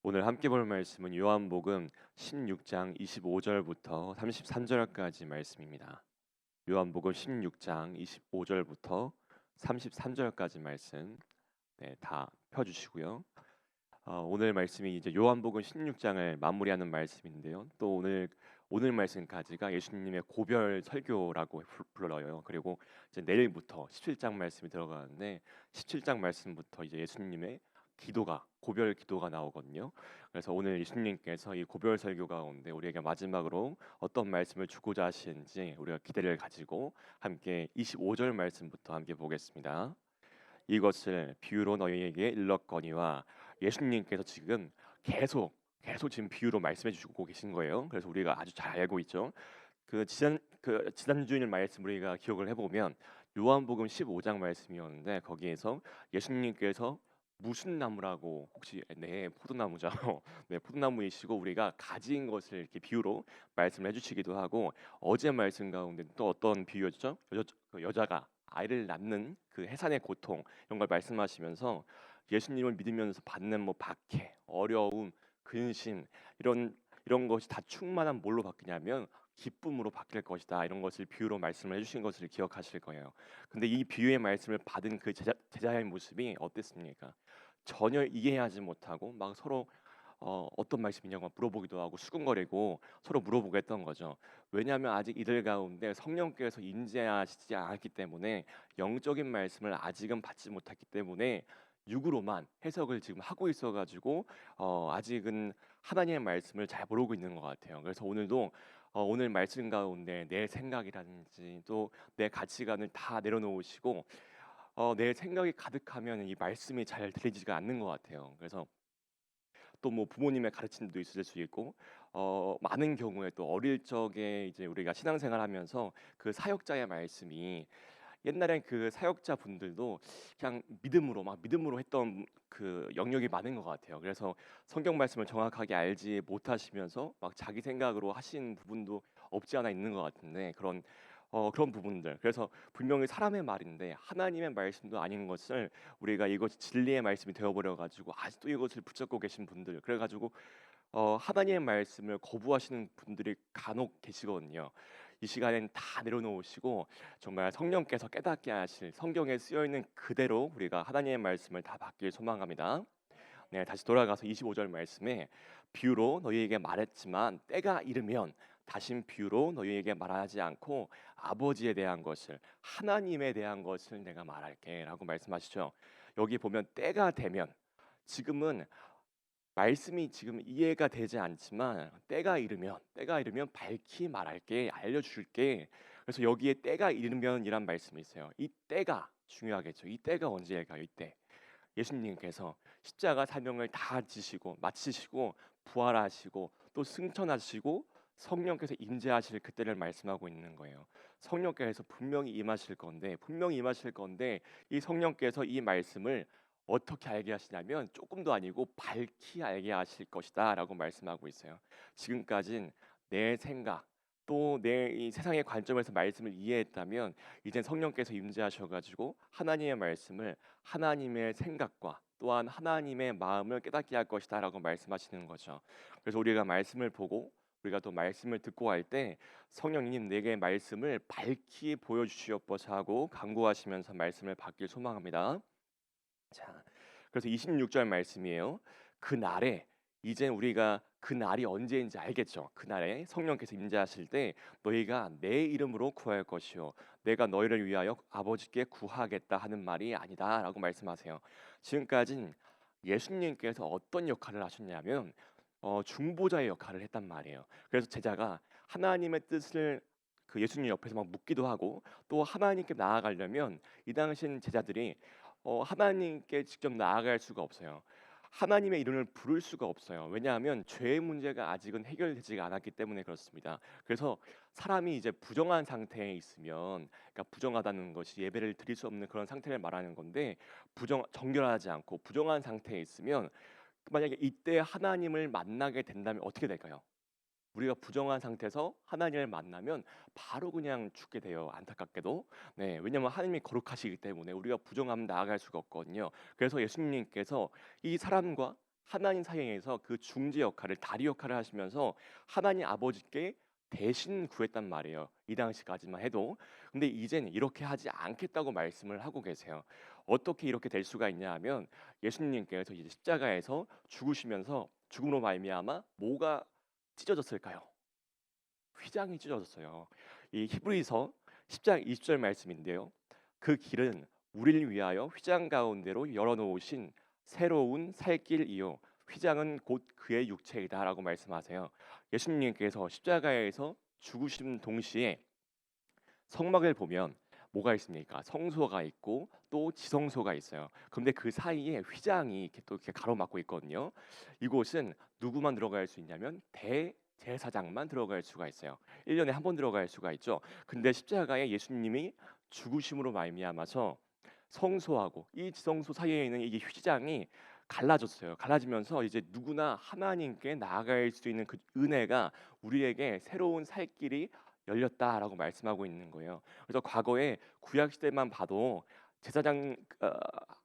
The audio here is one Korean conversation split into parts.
오늘 함께 볼 말씀은 요한복음 16장 25절부터 33절까지 말씀입니다. 요한복음 16장 25절부터 33절까지 말씀 다 펴주시고요. 오늘 말씀이 이제 요한복음 16장을 마무리하는 말씀인데요. 또 오늘 말씀까지가 예수님의 고별 설교라고 불러요. 그리고 이제 내일부터 17장 말씀이 들어가는데 17장 말씀부터 이제 예수님의 기도가 고별 기도가 나오거든요. 그래서 오늘 예수님께서 이 고별 설교 가운데 우리에게 마지막으로 어떤 말씀을 주고자 하시는지 우리가 기대를 가지고 함께 25절 말씀부터 함께 보겠습니다. 이것을 비유로 너희에게 일렀거니와 예수님께서 지금 계속 지금 비유로 말씀해 주시고 계신 거예요. 그래서 우리가 아주 잘 알고 있죠. 지난주일 말씀 우리가 기억을 해보면 요한복음 15장 말씀이었는데 거기에서 예수님께서 무슨 나무라고 혹시 포도나무죠. 네, 포도나무이시고 우리가 가진 것을 이렇게 비유로 말씀을 해주시기도 하고 어제 말씀 가운데 또 어떤 비유였죠? 그 여자가 아이를 낳는 그 해산의 고통 이런 걸 말씀하시면서 예수님을 믿으면서 받는 뭐 박해, 어려움, 근심 이런 것이 다 충만한 뭘로 바뀌냐면 기쁨으로 바뀔 것이다. 이런 것을 비유로 말씀을 해주신 것을 기억하실 거예요. 근데 이 비유의 말씀을 받은 그 제자의 모습이 어땠습니까? 전혀 이해하지 못하고 막 서로 어떤 말씀이냐고 물어보기도 하고 수근거리고 서로 물어보고 했던 거죠. 왜냐하면 아직 이들 가운데 성령께서 임재하시지 않았기 때문에 영적인 말씀을 아직은 받지 못했기 때문에 육으로만 해석을 지금 하고 있어가지고 아직은 하나님의 말씀을 잘 모르고 있는 것 같아요. 그래서 오늘도 오늘 말씀 가운데 내 생각이라든지 또 내 가치관을 다 내려놓으시고 내 생각이 가득하면 이 말씀이 잘 들리지가 않는 것 같아요. 그래서 또 뭐 부모님의 가르침도 있을 수 있고 많은 경우에 또 어릴 적에 이제 우리가 신앙생활하면서 그 사역자의 말씀이 옛날엔 그 사역자 분들도 그냥 믿음으로 했던 그 영역이 많은 것 같아요. 그래서 성경 말씀을 정확하게 알지 못하시면서 막 자기 생각으로 하신 부분도 없지 않아 있는 것 같은데 그런 부분들. 그래서 분명히 사람의 말인데 하나님의 말씀도 아닌 것을 우리가 이것이 진리의 말씀이 되어버려 가지고 아직도 이것을 붙잡고 계신 분들. 그래가지고 하나님의 말씀을 거부하시는 분들이 간혹 계시거든요. 이 시간엔 다 내려놓으시고 정말 성령께서 깨닫게 하실 성경에 쓰여 있는 그대로 우리가 하나님의 말씀을 다 받길 소망합니다. 네, 다시 돌아가서 25절 말씀에 비유로 너희에게 말했지만 때가 이르면 다신 비유로 너희에게 말하지 않고 아버지에 대한 것을 하나님에 대한 것을 내가 말할게라고 말씀하시죠. 여기 보면 때가 되면 지금은 말씀이 지금 이해가 되지 않지만 때가 이르면 밝히 말할게 알려줄게. 그래서 여기에 때가 이르면이란 말씀이 있어요. 이 때가 중요하겠죠. 이 때가 언제일까요? 이때 예수님께서 십자가 사명을 다 지시고 마치시고 부활하시고 또 승천하시고 성령께서 임재하실 그때를 말씀하고 있는 거예요. 성령께서 분명히 임하실 건데 이 성령께서 이 말씀을 어떻게 알게 하시냐면 조금도 아니고 밝히 알게 하실 것이다라고 말씀하고 있어요. 지금까진 내 생각 또 내 이 세상의 관점에서 말씀을 이해했다면 이제 성령께서 임재하셔가지고 하나님의 말씀을 하나님의 생각과 또한 하나님의 마음을 깨닫게 할 것이다라고 말씀하시는 거죠. 그래서 우리가 말씀을 보고 우리가 또 말씀을 듣고 할 때 성령님 내게 말씀을 밝히 보여주시옵소서 하고 간구하시면서 말씀을 받길 소망합니다. 자, 그래서 26절 말씀이에요. 그날에 이제 우리가 그 날이 언제인지 알겠죠. 그날에 성령께서 임재하실 때 너희가 내 이름으로 구할 것이요 내가 너희를 위하여 아버지께 구하겠다 하는 말이 아니다라고 말씀하세요. 지금까진 예수님께서 어떤 역할을 하셨냐면 중보자의 역할을 했단 말이에요. 그래서 제자가 하나님의 뜻을 그 예수님 옆에서 막 묻기도 하고 또 하나님께 나아가려면 이 당시엔 제자들이 하나님께 직접 나아갈 수가 없어요. 하나님의 이름을 부를 수가 없어요. 왜냐하면 죄의 문제가 아직은 해결되지가 않았기 때문에 그렇습니다. 그래서 사람이 이제 부정한 상태에 있으면, 그러니까 부정하다는 것이 예배를 드릴 수 없는 그런 상태를 말하는 건데, 정결하지 않고 부정한 상태에 있으면 만약에 이때 하나님을 만나게 된다면 어떻게 될까요? 우리가 부정한 상태에서 하나님을 만나면 바로 그냥 죽게 돼요. 안타깝게도. 네, 왜냐하면 하나님이 거룩하시기 때문에 우리가 부정하면 나아갈 수가 없거든요. 그래서 예수님께서 이 사람과 하나님 사이에서 그 중재 역할을 다리 역할을 하시면서 하나님 아버지께 대신 구했단 말이에요. 이 당시까지만 해도. 근데 이제는 이렇게 하지 않겠다고 말씀을 하고 계세요. 어떻게 이렇게 될 수가 있냐 하면 예수님께서 이제 십자가에서 죽으시면서 죽음으로 말미암아 뭐가 찢어졌을까요? 휘장이 찢어졌어요. 이 히브리서 10장 20절 말씀인데요. 그 길은 우리를 위하여 휘장 가운데로 열어놓으신 새로운 살 길이요. 휘장은 곧 그의 육체이다라고 말씀하세요. 예수님께서 십자가에서 죽으신 동시에 성막을 보면 뭐가 있습니까? 성소가 있고 또 지성소가 있어요. 그런데 그 사이에 휘장이 이렇게 또 이렇게 가로막고 있거든요. 이곳은 누구만 들어갈 수 있냐면 대제사장만 들어갈 수가 있어요. 1년에 한 번 들어갈 수가 있죠. 근데 십자가에 예수님이 죽으심으로 말미암아서 성소하고 이 지성소 사이에 있는 이 휘장이 갈라졌어요. 갈라지면서 이제 누구나 하나님께 나아갈 수 있는 그 은혜가 우리에게 새로운 살 길이 열렸다라고 말씀하고 있는 거예요. 그래서 과거에 구약 시대만 봐도 제사장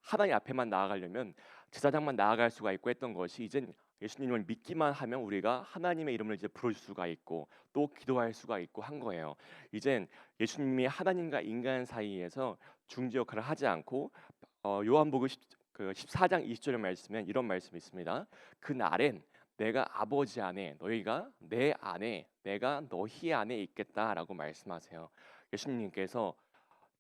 하나님 앞에만 나아가려면 제사장만 나아갈 수가 있고 했던 것이 이젠 예수님을 믿기만 하면 우리가 하나님의 이름을 이제 부를 수가 있고 또 기도할 수가 있고 한 거예요. 이젠 예수님이 하나님과 인간 사이에서 중재 역할을 하지 않고 요한복음 14장 20절의 말씀에 이런 말씀이 있습니다. 그 날엔 내가 아버지 안에 너희가 내 안에 내가 너희 안에 있겠다라고 말씀하세요. 예수님께서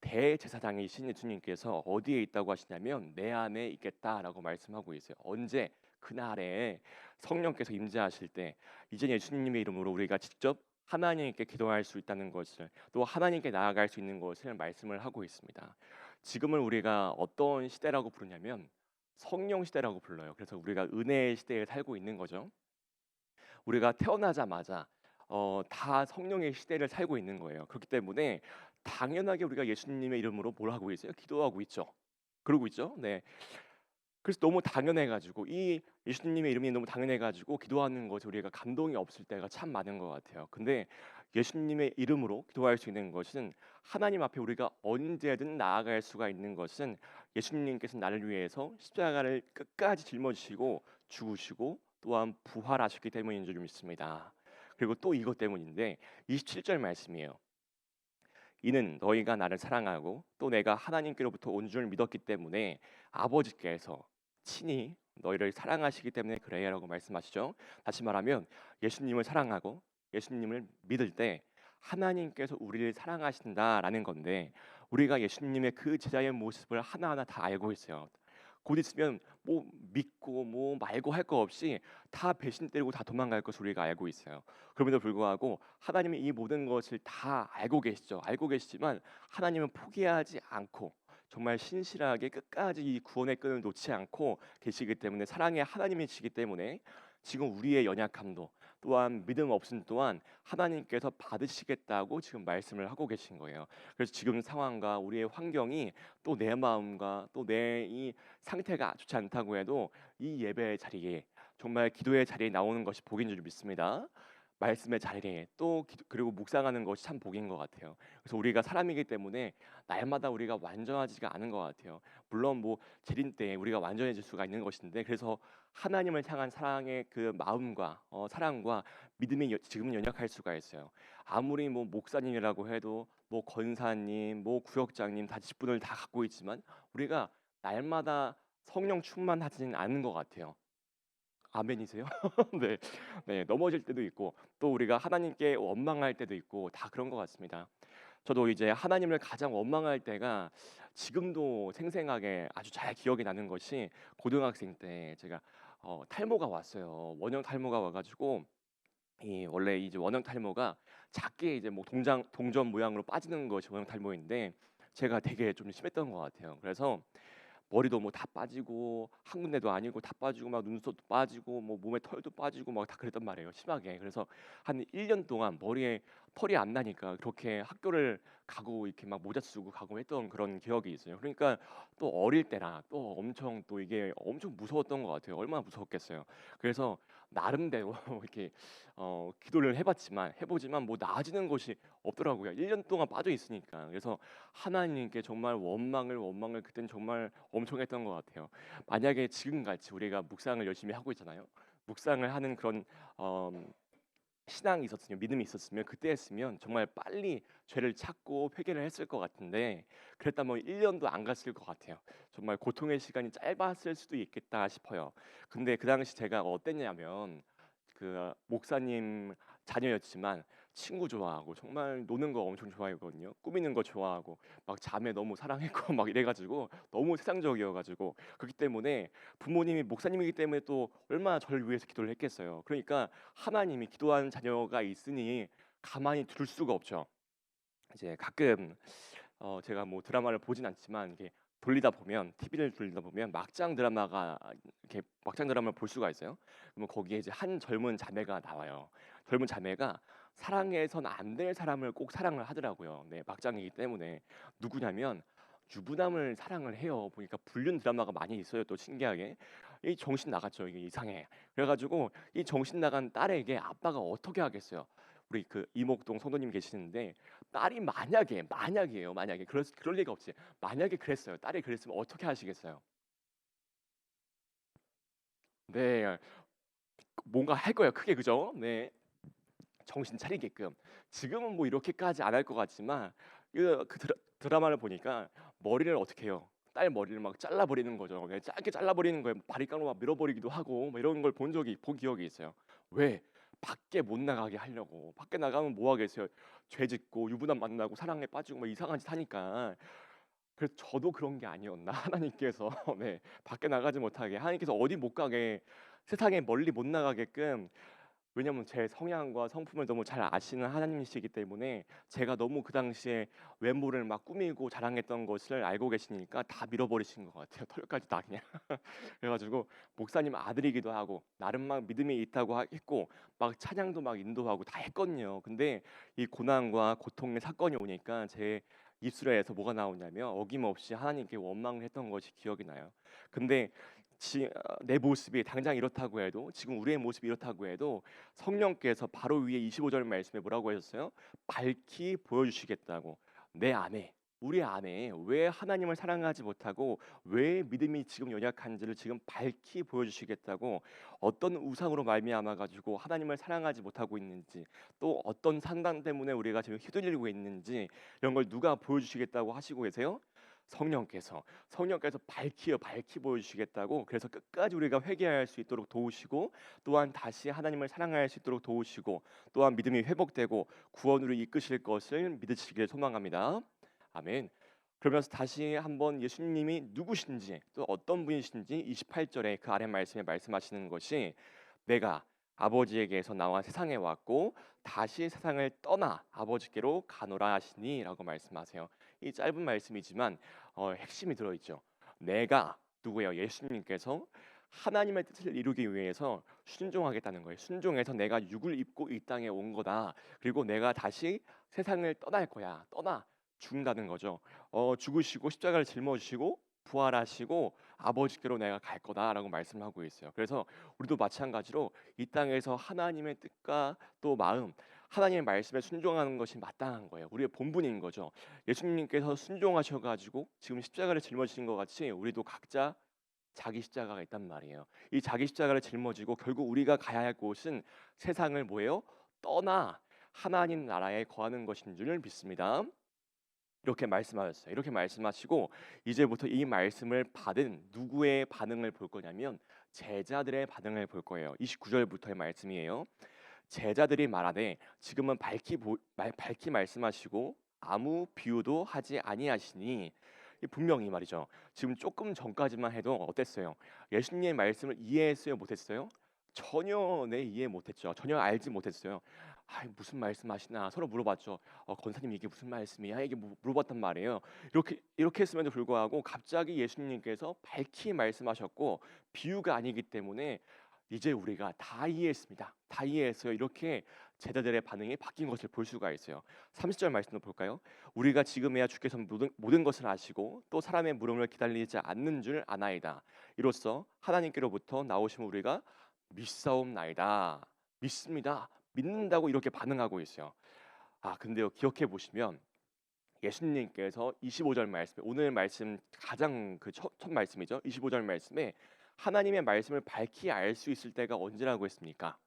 대제사장이신 예수님께서 어디에 있다고 하시냐면 내 안에 있겠다라고 말씀하고 있어요. 언제? 그날에 성령께서 임재하실 때 이제 예수님의 이름으로 우리가 직접 하나님께 기도할 수 있다는 것을 또 하나님께 나아갈 수 있는 것을 말씀을 하고 있습니다. 지금은 우리가 어떤 시대라고 부르냐면 성령 시대라고 불러요. 그래서 우리가 은혜의 시대에 살고 있는 거죠. 우리가 태어나자마자 다 성령의 시대를 살고 있는 거예요. 그렇기 때문에 당연하게 우리가 예수님의 이름으로 뭘 하고 있어요? 기도하고 있죠. 그러고 있죠. 네. 그래서 너무 당연해가지고 이 예수님의 이름이 너무 당연해가지고 기도하는 것에 우리가 감동이 없을 때가 참 많은 것 같아요. 근데 예수님의 이름으로 기도할 수 있는 것은 하나님 앞에 우리가 언제든 나아갈 수가 있는 것은 예수님께서 나를 위해서 십자가를 끝까지 짊어지시고 죽으시고 또한 부활하셨기 때문인 줄 믿습니다. 그리고 또 이것 때문인데 27절 말씀이에요. 이는 너희가 나를 사랑하고 또 내가 하나님께로부터 온 줄 믿었기 때문에 아버지께서 친히 너희를 사랑하시기 때문에 그래라고 말씀하시죠. 다시 말하면 예수님을 사랑하고 예수님을 믿을 때 하나님께서 우리를 사랑하신다라는 건데 우리가 예수님의 그 제자의 모습을 하나하나 다 알고 있어요. 곧 있으면 뭐 믿고 뭐 말고 할 거 없이 다 배신 때리고 다 도망갈 것을 우리가 알고 있어요. 그럼에도 불구하고 하나님이 이 모든 것을 다 알고 계시죠. 알고 계시지만 하나님은 포기하지 않고 정말 신실하게 끝까지 이 구원의 끈을 놓지 않고 계시기 때문에 사랑의 하나님이시기 때문에 지금 우리의 연약함도 또한 믿음 없음 또한 하나님께서 받으시겠다고 지금 말씀을 하고 계신 거예요. 그래서 지금 상황과 우리의 환경이 또 내 마음과 또 내 이 상태가 좋지 않다고 해도 이 예배의 자리에 정말 기도의 자리에 나오는 것이 복인 줄 믿습니다. 말씀의 자리에 또 그리고 묵상하는 것이 참 복인 것 같아요. 그래서 우리가 사람이기 때문에 날마다 우리가 완전하지가 않은 것 같아요. 물론 뭐 재림 때 우리가 완전해질 수가 있는 것인데 그래서 하나님을 향한 사랑의 그 마음과 사랑과 믿음이 지금은 연약할 수가 있어요. 아무리 뭐 목사님이라고 해도 뭐 권사님, 뭐 구역장님 다 직분을 다 갖고 있지만 우리가 날마다 성령 충만하지는 않은 것 같아요. 아멘이세요? 네, 네 넘어질 때도 있고 또 우리가 하나님께 원망할 때도 있고 다 그런 것 같습니다. 저도 이제 하나님을 가장 원망할 때가 지금도 생생하게 아주 잘 기억이 나는 것이 고등학생 때 제가 탈모가 왔어요. 원형 탈모가 와가지고 이 원래 이제 원형 탈모가 작게 이제 뭐 동전 모양으로 빠지는 것이 원형 탈모인데 제가 되게 좀 심했던 것 같아요. 그래서 머리도 뭐 다 빠지고 한 군데도 아니고 다 빠지고 막 눈썹도 빠지고 뭐 몸에 털도 빠지고 막 다 그랬단 말이에요. 심하게. 그래서 한 1년 동안 머리에 펄이 안 나니까 그렇게 학교를 가고 이렇게 막 모자 쓰고 가고 했던 그런 기억이 있어요. 그러니까 또 어릴 때라 또 엄청 또 이게 엄청 무서웠던 것 같아요. 얼마나 무서웠겠어요. 그래서 나름대로 이렇게 기도를 해보지만 뭐 나아지는 것이 없더라고요. 1년 동안 빠져 있으니까. 그래서 하나님께 정말 원망을 그땐 정말 엄청 했던 것 같아요. 만약에 지금같이 우리가 묵상을 열심히 하고 있잖아요. 묵상을 하는 그런 어, 신앙이 있었으면 믿음이 있었으면 그때 했으면 정말 빨리 죄를 찾고 회개를 했을 것 같은데 그랬다면 1년도 안 갔을 것 같아요. 정말 고통의 시간이 짧았을 수도 있겠다 싶어요. 근데 그 당시 제가 어땠냐면 그 목사님 자녀였지만 친구 좋아하고 정말 노는 거 엄청 좋아했거든요. 꾸미는 거 좋아하고 막 자매 너무 사랑했고 막 이래가지고 너무 세상적이어가지고 그렇기 때문에 부모님이 목사님이기 때문에 또 얼마나 저를 위해서 기도를 했겠어요. 그러니까 하나님이 기도하는 자녀가 있으니 가만히 둘 수가 없죠. 이제 가끔 제가 뭐 드라마를 보진 않지만 이게 돌리다 보면 TV를 돌리다 보면 막장 드라마가 이렇게 막장 드라마를 볼 수가 있어요. 그러면 거기에 이제 한 젊은 자매가 나와요. 젊은 자매가 사랑해선 안 될 사람을 꼭 사랑을 하더라고요. 네, 막장이기 때문에 누구냐면 유부남을 사랑을 해요. 보니까 불륜 드라마가 많이 있어요. 또 신기하게 이 정신 나갔죠. 이게 이상해. 그래가지고 이 정신 나간 딸에게 아빠가 어떻게 하겠어요? 우리 그 이목동 성도님 계시는데 딸이 만약이에요. 만약에 그럴 리가 없지. 만약에 그랬어요. 딸이 그랬으면 어떻게 하시겠어요? 네, 뭔가 할 거예요. 크게 그죠? 네, 정신 차리게끔. 지금은 뭐 이렇게까지 안 할 것 같지만 그 드라마를 보니까 머리를 어떻게 해요? 딸 머리를 막 잘라버리는 거죠. 그냥 짧게 잘라버리는 거예요. 바리깡으로 막 밀어버리기도 하고 뭐 이런 걸 본 기억이 있어요. 왜? 밖에 못 나가게 하려고. 밖에 나가면 뭐 하겠어요? 죄 짓고 유부남 만나고 사랑에 빠지고 막 이상한 짓 하니까. 그래서 저도 그런 게 아니었나 하나님께서 네, 밖에 나가지 못하게 하나님께서 어디 못 가게 세상에 멀리 못 나가게끔 왜냐면 제 성향과 성품을 너무 잘 아시는 하나님이시기 때문에 제가 너무 그 당시에 외모를 막 꾸미고 자랑했던 것을 알고 계시니까 다 밀어버리신 것 같아요. 털까지 다 그냥. 그래가지고 목사님 아들이기도 하고 나름 막 믿음이 있다고 했고 막 찬양도 막 인도하고 다 했거든요. 근데 이 고난과 고통의 사건이 오니까 제 입술에서 뭐가 나오냐면 어김없이 하나님께 원망을 했던 것이 기억이 나요. 근데 내 모습이 당장 이렇다고 해도 지금 우리의 모습이 이렇다고 해도 성령께서 바로 위에 25절 말씀에 뭐라고 하셨어요? 밝히 보여주시겠다고. 내 안에 우리 안에 왜 하나님을 사랑하지 못하고 왜 믿음이 지금 연약한지를 지금 밝히 보여주시겠다고 어떤 우상으로 말미암아 가지고 하나님을 사랑하지 못하고 있는지 또 어떤 상단 때문에 우리가 지금 휘둘리고 있는지 이런 걸 누가 보여주시겠다고 하시고 계세요? 성령께서 밝히 보여주시겠다고 그래서 끝까지 우리가 회개할 수 있도록 도우시고 또한 다시 하나님을 사랑할 수 있도록 도우시고 또한 믿음이 회복되고 구원으로 이끄실 것을 믿으시길 소망합니다. 아멘. 그러면서 다시 한번 예수님이 누구신지 또 어떤 분이신지 28절에 그 아래 말씀에 말씀하시는 것이 내가 아버지에게서 나와 세상에 왔고 다시 세상을 떠나 아버지께로 가노라 하시니라고 말씀하세요. 이 짧은 말씀이지만 핵심이 들어있죠. 내가 누구예요? 예수님께서 하나님의 뜻을 이루기 위해서 순종하겠다는 거예요. 순종해서 내가 육을 입고 이 땅에 온 거다. 그리고 내가 다시 세상을 떠날 거야. 떠나 죽는다는 거죠. 죽으시고 십자가를 짊어지시고 부활하시고 아버지께로 내가 갈 거다라고 말씀하고 있어요. 그래서 우리도 마찬가지로 이 땅에서 하나님의 뜻과 또 마음, 하나님의 말씀에 순종하는 것이 마땅한 거예요. 우리의 본분인 거죠. 예수님께서 순종하셔가지고 지금 십자가를 짊어지신 것 같이 우리도 각자 자기 십자가가 있단 말이에요. 이 자기 십자가를 짊어지고 결국 우리가 가야 할 곳은 세상을 뭐예요? 떠나 하나님 나라에 거하는 것인 줄 믿습니다. 이렇게 말씀하셨어요. 이렇게 말씀하시고 이제부터 이 말씀을 받은 누구의 반응을 볼 거냐면 제자들의 반응을 볼 거예요. 29절부터의 말씀이에요. 제자들이 말하되 지금은 밝히 말씀하시고 아무 비유도 하지 아니하시니 분명히 말이죠. 지금 조금 전까지만 해도 어땠어요? 예수님의 말씀을 이해했어요, 못했어요? 전혀 이해 못했죠. 전혀 알지 못했어요. 무슨 말씀하시나 서로 물어봤죠. 권사님 이게 무슨 말씀이야? 이게 물어봤단 말이에요. 이렇게 했음에도 불구하고 갑자기 예수님께서 밝히 말씀하셨고 비유가 아니기 때문에 이제 우리가 다 이해했습니다. 다 이해했어요. 이렇게 제자들의 반응이 바뀐 것을 볼 수가 있어요. 30절 말씀도 볼까요? 우리가 지금에야 주께서 모든 것을 아시고 또 사람의 물음을 기다리지 않는 줄 아나이다. 이로써 하나님께로부터 나오신 우리가 믿사옵나이다. 믿습니다. 믿는다고 이렇게 반응하고 있어요. 근데요, 기억해 보시면 예수님께서 25절 말씀에, 오늘 말씀 가장 첫 말씀이죠. 25절 말씀에 하나님의 말씀을 밝히 알 수 있을 때가 언제라고 했습니까?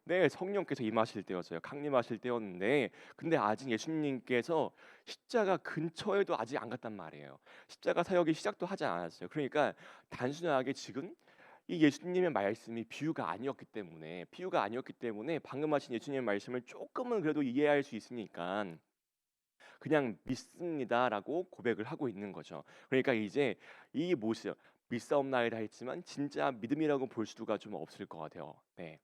네, 성령께서 임하실 때였어요. 강림하실 때였는데, 근데 아직 예수님께서 십자가 근처에도 아직 안 갔단 말이에요. 십자가 사역이 시작도 하지 않았어요. 그러니까 단순하게 지금 이 예수님의 말씀이 비유가 아니었기 때문에 방금 하신 예수님의 말씀을 조금은 그래도 이해할 수 있으니까 그냥 믿습니다라고 고백을 하고 있는 거죠. 그러니까 이제 이 모습, 믿사옵나이다 했지만 진짜 믿음이라고 볼 수가 좀 없을 것 같아요. 네.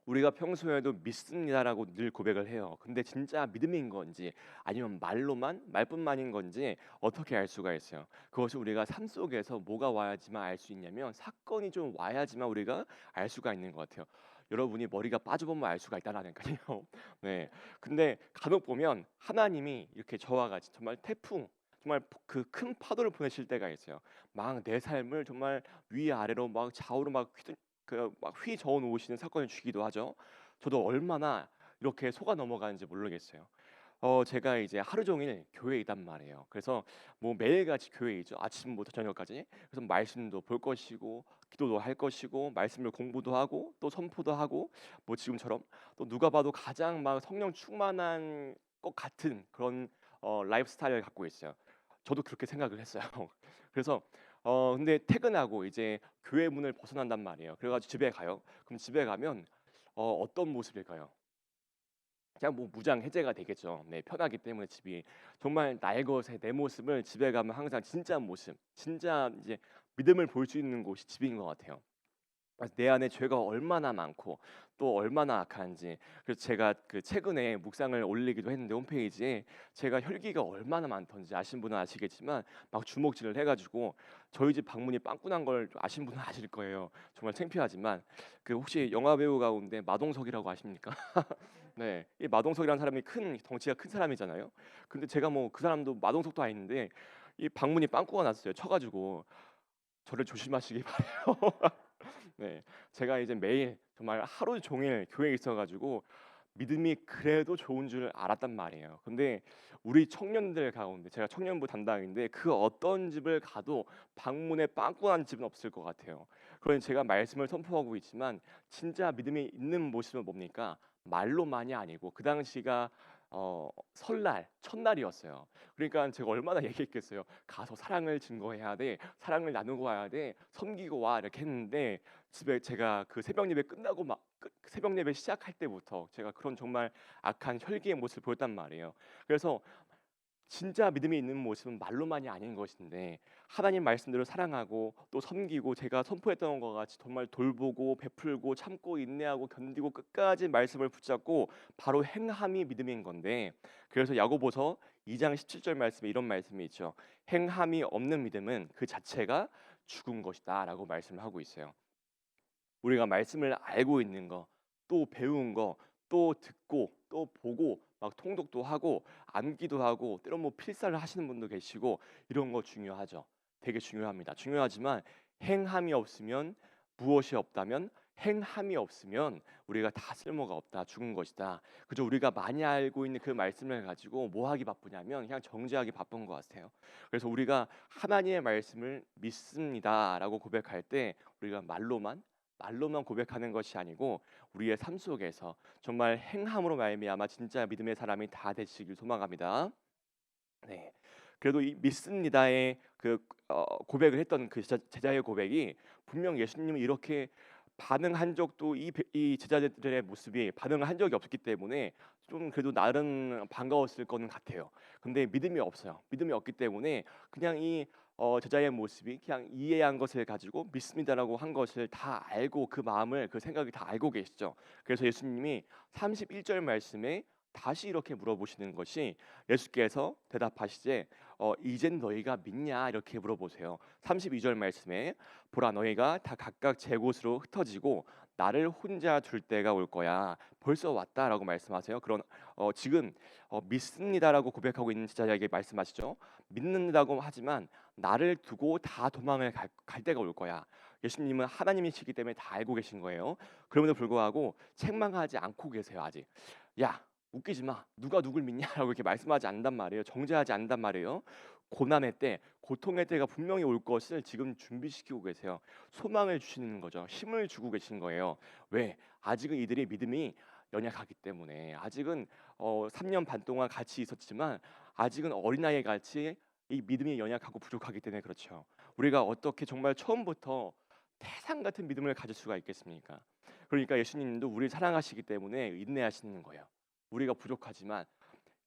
우리가 평소에도 믿습니다라고 늘 고백을 해요. 근데 진짜 믿음인 건지 아니면 말뿐만인 건지 어떻게 알 수가 있어요? 그것을 우리가 삶 속에서 뭐가 와야지만 알 수 있냐면 사건이 좀 와야지만 우리가 알 수가 있는 것 같아요. 여러분이 머리가 빠져보면 알 수가 있다라니까요. 네. 근데 간혹 보면 하나님이 이렇게 저와 같이 정말 태풍, 정말 그 큰 파도를 보내실 때가 있어요. 막 내 삶을 정말 위아래로 막 좌우로 막 막 휘저어 놓으시는 사건을 주기도 하죠. 저도 얼마나 이렇게 속아 넘어가는지 모르겠어요. 제가 이제 하루 종일 교회에 있단 말이에요. 그래서 뭐 매일같이 교회에 있죠. 아침부터 저녁까지. 그래서 말씀도 볼 것이고 기도도 할 것이고 말씀을 공부도 하고 또 선포도 하고 뭐 지금처럼 또 누가 봐도 가장 막 성령 충만한 것 같은 그런 라이프 스타일을 갖고 있어요. 저도 그렇게 생각을 했어요. 그래서 근데 퇴근하고 이제 교회 문을 벗어난단 말이에요. 그래 가지고 집에 가요. 그럼 집에 가면 어떤 모습일까요? 그냥 뭐 무장해제가 되겠죠. 네, 편하기 때문에 집이 정말 나의 것의 내 모습을 집에 가면 항상 진짜 모습, 진짜 이제 믿음을 볼 수 있는 곳이 집인 것 같아요. 그래서 내 안에 죄가 얼마나 많고 또 얼마나 악한지, 그래서 제가 그 최근에 묵상을 올리기도 했는데 홈페이지에 제가 혈기가 얼마나 많던지 아신 분은 아시겠지만 막 주먹질을 해가지고 저희 집 방문이 빵꾸난 걸 아신 분은 아실 거예요. 정말 창피하지만 그 혹시 영화 배우 가운데 마동석이라고 아십니까? 네, 이 마동석이라는 사람이 덩치가 큰 사람이잖아요. 근데 제가 뭐 그 사람도 마동석도 아닌데 이 방문이 빵꾸가 났어요. 쳐가지고 저를 조심하시기 바래요. 네, 제가 이제 매일 정말 하루 종일 교회에 있어가지고 믿음이 그래도 좋은 줄 알았단 말이에요. 근데 우리 청년들 가운데 제가 청년부 담당인데 그 어떤 집을 가도 방문에 빵꾸난 집은 없을 것 같아요. 그러니 제가 말씀을 선포하고 있지만 진짜 믿음이 있는 모습은 뭡니까? 말로만이 아니고 그 당시가 설날 첫날이었어요. 그러니까 제가 얼마나 얘기했겠어요. 가서 사랑을 증거해야 돼, 사랑을 나누고 와야 돼, 섬기고 와 이렇게 했는데 집에 제가 그 새벽 예배 끝나고 새벽 예배 시작할 때부터 제가 그런 정말 악한 혈기의 모습을 보였단 말이에요. 그래서 진짜 믿음이 있는 모습은 말로만이 아닌 것인데 하나님 말씀대로 사랑하고 또 섬기고 제가 선포했던 것 같이 정말 돌보고 베풀고 참고 인내하고 견디고 끝까지 말씀을 붙잡고 바로 행함이 믿음인 건데, 그래서 야고보서 2장 17절 말씀에 이런 말씀이 있죠. 행함이 없는 믿음은 그 자체가 죽은 것이다라고 말씀을 하고 있어요. 우리가 말씀을 알고 있는 거, 또 배운 거, 또 듣고 또 보고 막 통독도 하고 암기도 하고 때론 뭐 필사를 하시는 분도 계시고 이런 거 중요하죠. 되게 중요합니다. 중요하지만 행함이 없으면, 무엇이 없다면, 행함이 없으면 우리가 다 쓸모가 없다, 죽은 것이다. 그저 우리가 많이 알고 있는 그 말씀을 가지고 뭐 하기 바쁘냐면 그냥 정죄하기 바쁜 것 같아요. 그래서 우리가 하나님의 말씀을 믿습니다라고 고백할 때 우리가 말로만 고백하는 것이 아니고 우리의 삶 속에서 정말 행함으로 말미암아 진짜 믿음의 사람이 다 되시길 소망합니다. 네. 그래도 이 믿습니다의 고백을 했던 그 제자의 고백이 분명 예수님은 이렇게 반응한 적도 이 제자들의 모습이 반응을 한 적이 없었기 때문에 좀 그래도 나름 반가웠을 거는 같아요. 근데 믿음이 없어요. 믿음이 없기 때문에 그냥 이 제자의 모습이 그냥 이해한 것을 가지고 믿습니다라고 한 것을 다 알고 그 마음을 그 생각을 다 알고 계시죠. 그래서 예수님이 31절 말씀에 다시 이렇게 물어보시는 것이 예수께서 대답하시되 이젠 너희가 믿냐 이렇게 물어보세요. 32절 말씀에 보라 너희가 다 각각 제 곳으로 흩어지고 나를 혼자 둘 때가 올 거야. 벌써 왔다라고 말씀하세요. 그런 지금 믿습니다라고 고백하고 있는 제자에게 말씀하시죠. 믿는다고 하지만 나를 두고 다 도망을 갈 때가 올 거야. 예수님은 하나님이시기 때문에 다 알고 계신 거예요. 그럼에도 불구하고 책망하지 않고 계세요. 아직. 야 웃기지 마. 누가 누굴 믿냐라고 이렇게 말씀하지 않는단 말이에요. 정죄하지 않는단 말이에요. 고난의 때, 고통의 때가 분명히 올 것을 지금 준비시키고 계세요. 소망을 주시는 거죠. 힘을 주고 계신 거예요. 왜? 아직은 이들의 믿음이 연약하기 때문에. 아직은 3년 반 동안 같이 있었지만 아직은 어린아이 같이 이 믿음이 연약하고 부족하기 때문에 그렇죠. 우리가 어떻게 정말 처음부터 태산 같은 믿음을 가질 수가 있겠습니까? 그러니까 예수님도 우리를 사랑하시기 때문에 인내하시는 거예요. 우리가 부족하지만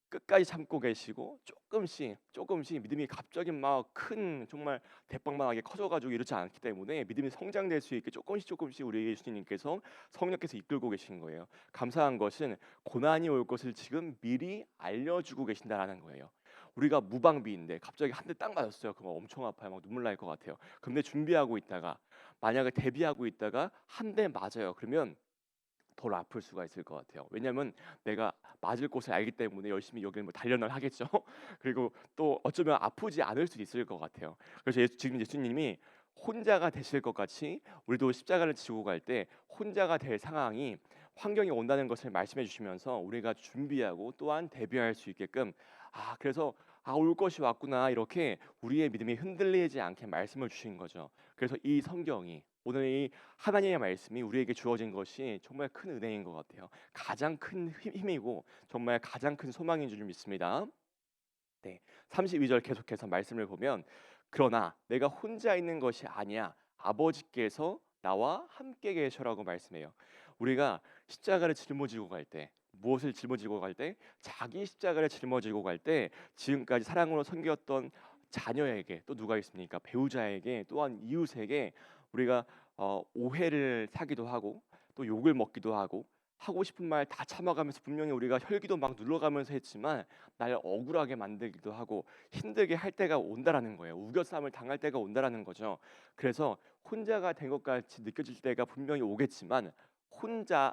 끝까지 참고 계시고 조금씩 믿음이 갑자기 막 큰 정말 대빵망하게 커져가지고 이렇지 않기 때문에 믿음이 성장될 수 있게 조금씩 우리 예수님께서 성령께서 이끌고 계신 거예요. 감사한 것은 고난이 올 것을 지금 미리 알려주고 계신다라는 거예요. 우리가 무방비인데 갑자기 한 대 딱 맞았어요. 그럼 엄청 아파요. 막 눈물 날 것 같아요. 근데 준비하고 있다가 만약에 대비하고 있다가 한 대 맞아요. 그러면 덜 아플 수가 있을 것 같아요. 왜냐하면 내가 맞을 곳을 알기 때문에 열심히 여기를 뭐 단련을 하겠죠. 그리고 또 어쩌면 아프지 않을 수도 있을 것 같아요. 그래서 지금 예수님이 혼자가 되실 것 같이 우리도 십자가를 지고 갈 때 혼자가 될 상황이 환경이 온다는 것을 말씀해 주시면서 우리가 준비하고 또한 대비할 수 있게끔 그래서 올 것이 왔구나 이렇게 우리의 믿음이 흔들리지 않게 말씀을 주신 거죠. 그래서 이 성경이 오늘 이 하나님의 말씀이 우리에게 주어진 것이 정말 큰 은혜인 것 같아요. 가장 큰 힘이고 정말 가장 큰 소망인 줄 믿습니다. 네, 32절 계속해서 말씀을 보면 그러나 내가 혼자 있는 것이 아니야 아버지께서 나와 함께 계셔라고 말씀해요. 우리가 십자가를 짊어지고 갈 때 무엇을 짊어지고 갈 때 자기 십자가를 짊어지고 갈 때 지금까지 사랑으로 섬겼던 자녀에게 또 누가 있습니까? 배우자에게 또한 이웃에게 우리가 오해를 사기도 하고 또 욕을 먹기도 하고 싶은 말 다 참아가면서 분명히 우리가 혈기도 막 눌러가면서 했지만 날 억울하게 만들기도 하고 힘들게 할 때가 온다라는 거예요. 우겨쌈을 당할 때가 온다라는 거죠. 그래서 혼자가 된 것 같이 느껴질 때가 분명히 오겠지만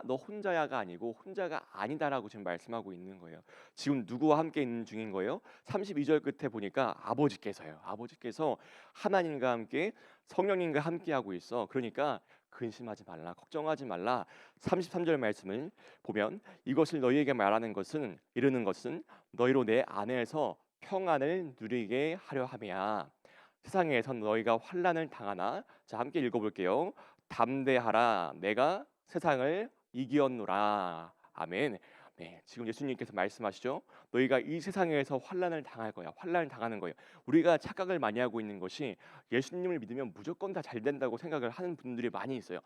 너 혼자야가 아니고 혼자가 아니다라고 지금 말씀하고 있는 거예요. 지금 누구와 함께 있는 중인 거예요? 32절 끝에 보니까 아버지께서요. 아버지께서 하나님과 함께 성령님과 함께 하고 있어. 그러니까 근심하지 말라, 걱정하지 말라. 33절 말씀을 보면 이것을 너희에게 말하는 것은 이르는 것은 너희로 내 안에서 평안을 누리게 하려 함이야. 세상에서 너희가 환난을 당하나 자 함께 읽어볼게요. 담대하라 내가 세상을 이기었노라. 아멘. 네, 지금 예수님께서 말씀하시죠. 너희가 이 세상에서 환난을 당할 거야. 환난을 당하는 거예요. 우리가 착각을 많이 하고 있는 것이 예수님을 믿으면 무조건 다 잘 된다고 생각을 하는 분들이 많이 있어요.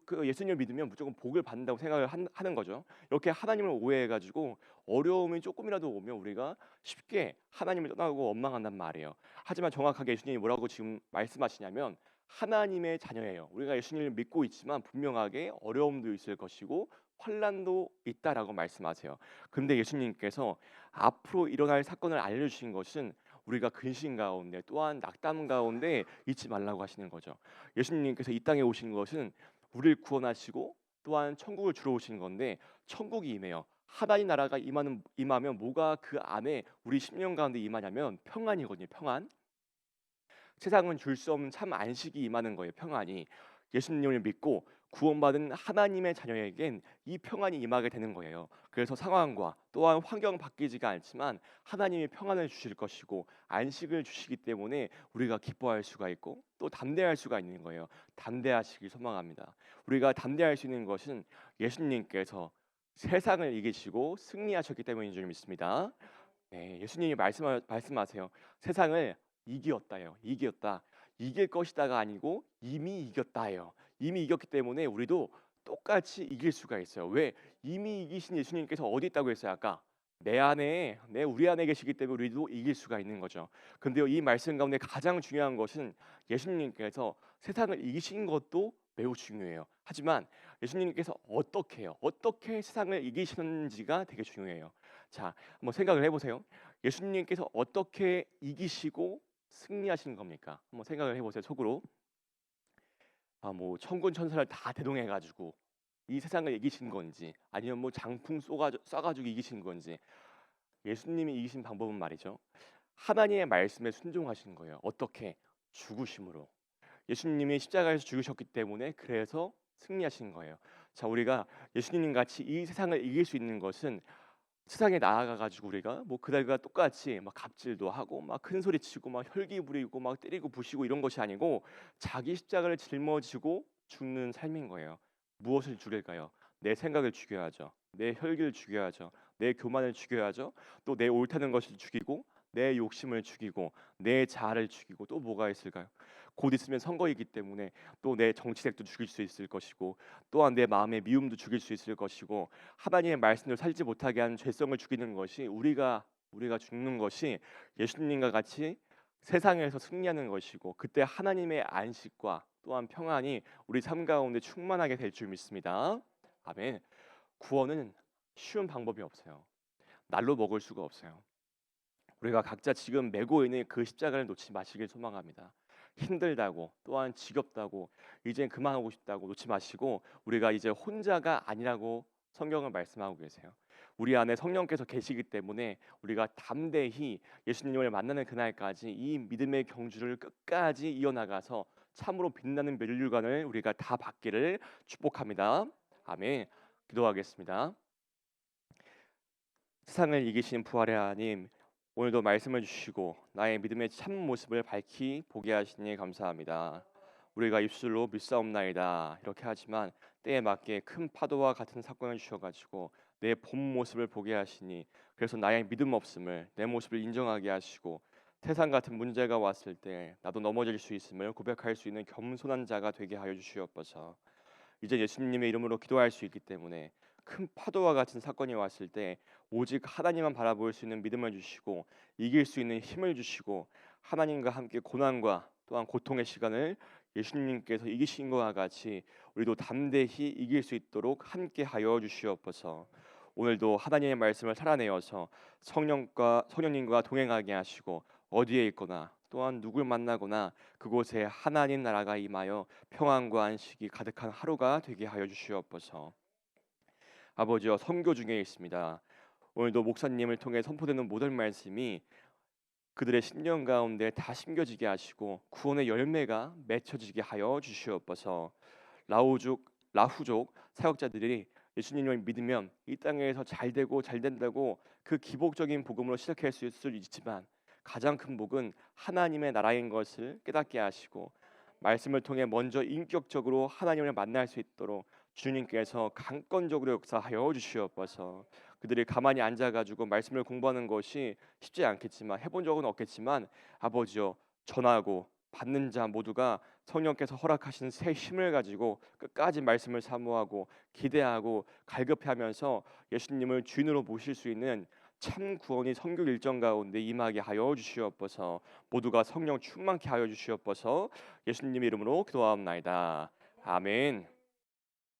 그 예수님을 믿으면 무조건 복을 받는다고 생각을 하는 거죠. 이렇게 하나님을 오해해가지고 어려움이 조금이라도 오면 우리가 쉽게 하나님을 떠나고 원망한단 말이에요. 하지만 정확하게 예수님이 뭐라고 지금 말씀하시냐면 하나님의 자녀예요. 우리가 예수님을 믿고 있지만 분명하게 어려움도 있을 것이고 환난도 있다라고 말씀하세요. 근데 예수님께서 앞으로 일어날 사건을 알려주신 것은 우리가 근심 가운데 또한 낙담 가운데 잊지 말라고 하시는 거죠. 예수님께서 이 땅에 오신 것은 우리를 구원하시고 또한 천국을 주러 오신 건데 천국이 임해요. 하나님 나라가 임하면 뭐가 그 안에 우리 심령 가운데 임하냐면 평안이거든요. 평안. 세상은 줄 수 없는 참 안식이 임하는 거예요. 평안이. 예수님을 믿고 구원받은 하나님의 자녀에겐 이 평안이 임하게 되는 거예요. 그래서 상황과 또한 환경 바뀌지가 않지만 하나님이 평안을 주실 것이고 안식을 주시기 때문에 우리가 기뻐할 수가 있고 또 담대할 수가 있는 거예요. 담대하시길 소망합니다. 우리가 담대할 수 있는 것은 예수님께서 세상을 이기시고 승리하셨기 때문인 줄 믿습니다. 네, 예수님이 말씀하세요. 세상을 이기었다요. 이기었다. 이길 것이다가 아니고 이미 이겼다예요. 이미 이겼기 때문에 우리도 똑같이 이길 수가 있어요. 왜? 이미 이기신 예수님께서 어디 있다고 했어요? 아까 우리 안에 계시기 때문에 우리도 이길 수가 있는 거죠. 근데요, 이 말씀 가운데 가장 중요한 것은 예수님께서 세상을 이기신 것도 매우 중요해요. 하지만 예수님께서 어떻게 해요? 어떻게 세상을 이기시는지가 되게 중요해요. 자, 한번 생각을 해보세요. 예수님께서 어떻게 이기시고 승리하신 겁니까? 한번 생각을 해보세요. 속으로. 뭐 천군 천사를 다 대동해 가지고 이 세상을 이기신 건지, 아니면 뭐 장풍 쏴가지고 이기신 건지. 예수님이 이기신 방법은 말이죠, 하나님의 말씀에 순종하신 거예요. 어떻게? 죽으심으로. 예수님이 십자가에서 죽으셨기 때문에 그래서 승리하신 거예요. 자, 우리가 예수님 같이 이 세상을 이길 수 있는 것은 세상에 나아가 가지고 우리가 뭐 그들과 똑같이 막 갑질도 하고 막 큰 소리 치고 막 혈기 부리고 막 때리고 부시고 이런 것이 아니고, 자기 십자가를 짊어지고 죽는 삶인 거예요. 무엇을 죽일까요? 내 생각을 죽여야죠. 내 혈기를 죽여야죠. 내 교만을 죽여야죠. 또 내 옳다는 것을 죽이고, 내 욕심을 죽이고, 내 자아를 죽이고, 또 뭐가 있을까요? 곧 있으면 선거이기 때문에 또 내 정치색도 죽일 수 있을 것이고, 또한 내 마음의 미움도 죽일 수 있을 것이고, 하나님의 말씀을 살지 못하게 하는 죄성을 죽이는 것이, 우리가 죽는 것이 예수님과 같이 세상에서 승리하는 것이고, 그때 하나님의 안식과 또한 평안이 우리 삶 가운데 충만하게 될 줄 믿습니다. 아멘. 구원은 쉬운 방법이 없어요. 날로 먹을 수가 없어요. 우리가 각자 지금 메고 있는 그 십자가를 놓지 마시길 소망합니다. 힘들다고, 또한 지겹다고, 이제 그만하고 싶다고 놓지 마시고, 우리가 이제 혼자가 아니라고 성경은 말씀하고 계세요. 우리 안에 성령께서 계시기 때문에 우리가 담대히 예수님을 만나는 그날까지 이 믿음의 경주를 끝까지 이어나가서 참으로 빛나는 멸류관을 우리가 다 받기를 축복합니다. 아멘. 기도하겠습니다. 세상을 이기신 부활의 하나님, 오늘도 말씀을 주시고 나의 믿음의 참 모습을 밝히 보게 하시니 감사합니다. 우리가 입술로 믿사옵나이다 이렇게 하지만 때에 맞게 큰 파도와 같은 사건을 주셔가지고 내 본 모습을 보게 하시니, 그래서 나의 믿음 없음을, 내 모습을 인정하게 하시고, 태산 같은 문제가 왔을 때 나도 넘어질 수 있음을 고백할 수 있는 겸손한 자가 되게 하여 주시옵소서. 이제 예수님의 이름으로 기도할 수 있기 때문에 큰 파도와 같은 사건이 왔을 때 오직 하나님만 바라볼 수 있는 믿음을 주시고, 이길 수 있는 힘을 주시고, 하나님과 함께 고난과 또한 고통의 시간을 예수님께서 이기신 것과 같이 우리도 담대히 이길 수 있도록 함께 하여 주시옵소서. 오늘도 하나님의 말씀을 살아내어서 성령님과 동행하게 하시고, 어디에 있거나 또한 누굴 만나거나 그곳에 하나님 나라가 임하여 평안과 안식이 가득한 하루가 되게 하여 주시옵소서. 아버지여, 선교 중에 있습니다. 오늘도 목사님을 통해 선포되는 모든 말씀이 그들의 심령 가운데 다 심겨지게 하시고 구원의 열매가 맺혀지게 하여 주시옵소서. 라후족 사역자들이 예수님을 믿으면 이 땅에서 잘 되고 잘 된다고 그 기복적인 복음으로 시작할 수 있지만, 가장 큰 복은 하나님의 나라인 것을 깨닫게 하시고 말씀을 통해 먼저 인격적으로 하나님을 만날 수 있도록 주님께서 강권적으로 역사하여 주시옵소서. 그들이 가만히 앉아가지고 말씀을 공부하는 것이 쉽지 않겠지만, 해본 적은 없겠지만, 아버지여, 전하고 받는 자 모두가 성령께서 허락하신 새 힘을 가지고 끝까지 말씀을 사모하고 기대하고 갈급해하면서 예수님을 주인으로 모실 수 있는 참 구원이 선교 일정 가운데 임하게 하여 주시옵소서. 모두가 성령 충만케 하여 주시옵소서. 예수님의 이름으로 기도하옵나이다. 아멘.